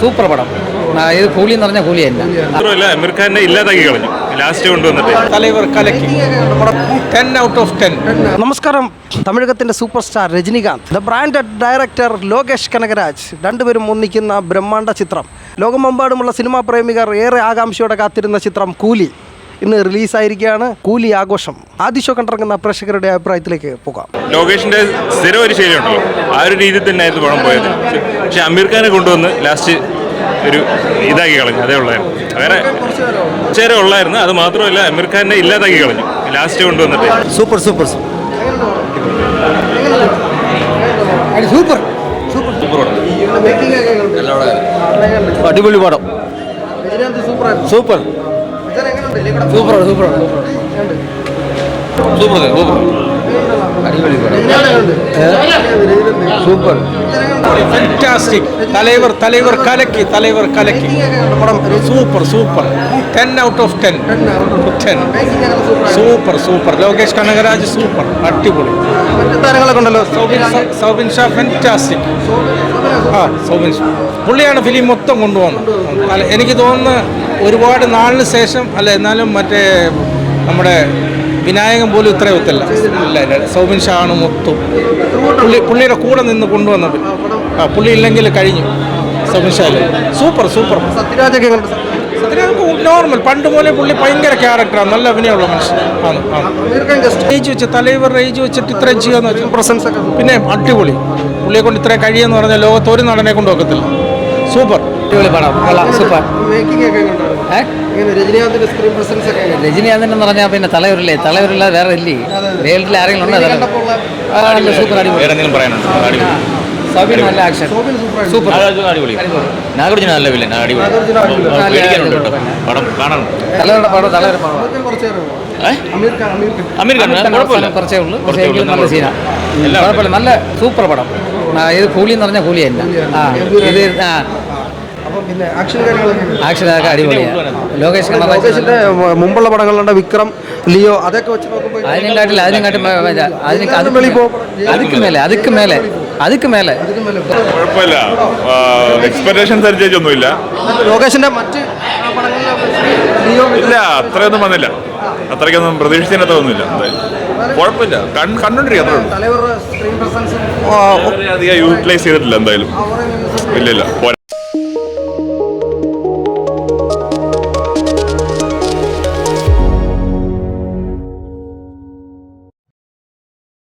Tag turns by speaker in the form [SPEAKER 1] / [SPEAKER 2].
[SPEAKER 1] Super പടം. ഇത് കൂലി എന്ന് പറഞ്ഞാൽ കൂലി തന്നെ.
[SPEAKER 2] മാത്രമല്ല അമീർ ഖാനെ ഇല്ലാതാക്കി കളഞ്ഞു ലാസ്റ്റ് കൊണ്ടുവന്നിട്ട്.
[SPEAKER 3] തലൈവർ കലക്കി 10 out of 10.
[SPEAKER 4] നമസ്കാരം. തമിഴകത്തിൻ്റെ super star Rajinikanth, the branded director Lokesh Kanagaraj, രണ്ടുപേരും ഒന്നിക്കുന്ന ബ്രഹ്മാണ്ഡ ചിത്രം. ലോകമെമ്പാടുമുള്ള സിനിമാ പ്രേമികർ ഏറെ ആകാംക്ഷയോടെ കാത്തിരുന്ന ചിത്രം കൂലി ഇന്ന് റിലീസായിരിക്കുകയാണ്. കൂലി ആഘോഷം. ആദ്യ ഷോ കണ്ടിറങ്ങുന്ന പ്രേക്ഷകരുടെ അഭിപ്രായത്തിലേക്ക് പോകാം.
[SPEAKER 2] ലോകേഷിന്റെ സ്ഥിരം ഒരു ശൈലിയുണ്ടല്ലോ, ആ ഒരു രീതിയിൽ തന്നെയായിരുന്നു പടം പോയത്. പക്ഷെ അമീർ ഖാനെ കൊണ്ടുവന്ന് ലാസ്റ്റ് ഒരു ഇതാക്കി കളഞ്ഞു. അതേ ഉള്ളായിരുന്നു, വേറെ ചേരെ ഉള്ളായിരുന്നു. അത് മാത്രമല്ല അമീർ ഖാനെ ഇല്ലാതാക്കി കളഞ്ഞു ലാസ്റ്റ് കൊണ്ടുവന്നിട്ട്.
[SPEAKER 4] സൂപ്പർ സൂപ്പർ സൂപ്പർ
[SPEAKER 1] അടിപൊളി പടം. Super super super super super അടിപൊളി പടം. Super
[SPEAKER 3] fantastic. തലൈവർ കലക്കി super 10 out of 10. Super Lokesh Kanagaraj super, അടിപൊളി.
[SPEAKER 4] താരങ്ങളൊക്കെ ഉണ്ടല്ലോ.
[SPEAKER 3] സൗബിൻ ഷാ ഫാന്റാസ്റ്റിക്. സൗബിൻ ഷാ പുള്ളിയാണ് ഫിലിം മൊത്തം കൊണ്ടുപോകുന്നത്. എനിക്ക് തോന്നുന്നു ഒരുപാട് നാളിന് ശേഷം അല്ല, എന്നാലും മറ്റേ നമ്മുടെ വിനായകൻ പോലും ഇത്ര ഒത്തല്ല. സൗബിൻ ഷാ ആണ് മൊത്തം. പുള്ളിയുടെ കൂടെ നിന്ന് കൊണ്ടുവന്ന പുള്ളി ഇല്ലെങ്കിൽ കഴിഞ്ഞു. സൗബിൻ ഷാ സൂപ്പർ.
[SPEAKER 4] സത്യരാജൊക്കെ
[SPEAKER 3] നോർമൽ, പണ്ട് പോലെ പുള്ളി ഭയങ്കര ക്യാരക്ടറാണ്, നല്ല അഭിനയമുള്ള മനുഷ്യൻ ആണ്. ഏജ് വെച്ച് തലൈവർ ഏജ് വെച്ചിട്ട് ഇത്രയും ചെയ്യാന്ന് വെച്ചാൽ
[SPEAKER 4] പ്രസൻസ് ഒക്കെ
[SPEAKER 3] പിന്നെ അടിപൊളി. പുള്ളിയെ കൊണ്ട് ഇത്രയും കഴിയെന്ന് പറഞ്ഞാൽ ലോകത്ത് ഒരു നടനെ കൊണ്ട് നോക്കത്തില്ല. സൂപ്പർ
[SPEAKER 1] അടിപൊളി പടം. സൂപ്പർ.
[SPEAKER 4] രജനീകാന്തിന്റെ സ്ക്രീൻ പ്രസൻസ് ഒക്കെ
[SPEAKER 1] രജനീകാന്തെന്ന് പറഞ്ഞാൽ പിന്നെ തലവരില്ലാതെ വേറെ ഇല്ലേ വേൾഡിൽ ആരെങ്കിലും ഉണ്ടോ? സൂപ്പർ അടിപൊളി.
[SPEAKER 2] എന്തെങ്കിലും പറയാനുണ്ടോ?
[SPEAKER 1] സൗബിൻ നല്ല ആക്ഷൻ. സൂപ്പർ
[SPEAKER 2] അടിപൊളി. നാഗർജുന നല്ല വില്ലൻ, അടിപൊളി. പടം കാണണം.
[SPEAKER 1] തലവരുടെ പടം.
[SPEAKER 2] അമീർ ഖാൻ കുഴപ്പമില്ല,
[SPEAKER 1] കുറച്ചേ ഉള്ളൂ. നല്ല സീനാണ്. കുഴപ്പമില്ല, നല്ല സൂപ്പർ പടം. ഇത് കൂലി എന്ന് പറഞ്ഞാൽ കൂലി തന്നെ. ഇത് ആക്ഷനൊക്കെ അടിപൊളിയാണ്. ലോകേഷ് കനകരാജിന്റെ
[SPEAKER 4] മുമ്പുള്ള പടങ്ങളുണ്ട്, വിക്രം, ലിയോ, അതൊക്കെ വെച്ച് നോക്കുമ്പോൾ
[SPEAKER 1] അതുക്ക് മേലെ
[SPEAKER 2] കുഴപ്പമില്ല. എക്സ്പെക്ടേഷൻസ് അനുസരിച്ചൊന്നുമില്ല.
[SPEAKER 4] ലോകേഷിന്റെ മറ്റ്
[SPEAKER 2] ഇല്ല, അത്രയൊന്നും വന്നില്ല. അത്രയ്ക്കൊന്നും പ്രതീക്ഷിച്ചതിനകത്തൊന്നുമില്ല. കുഴപ്പമില്ല, കണ്ടോണ്ടിരിക്കുക. അത്രേ ഉള്ളൂ. അധികം യൂട്ടിലൈസ് ചെയ്തിട്ടില്ല എന്തായാലും. ഇല്ല പോരാ.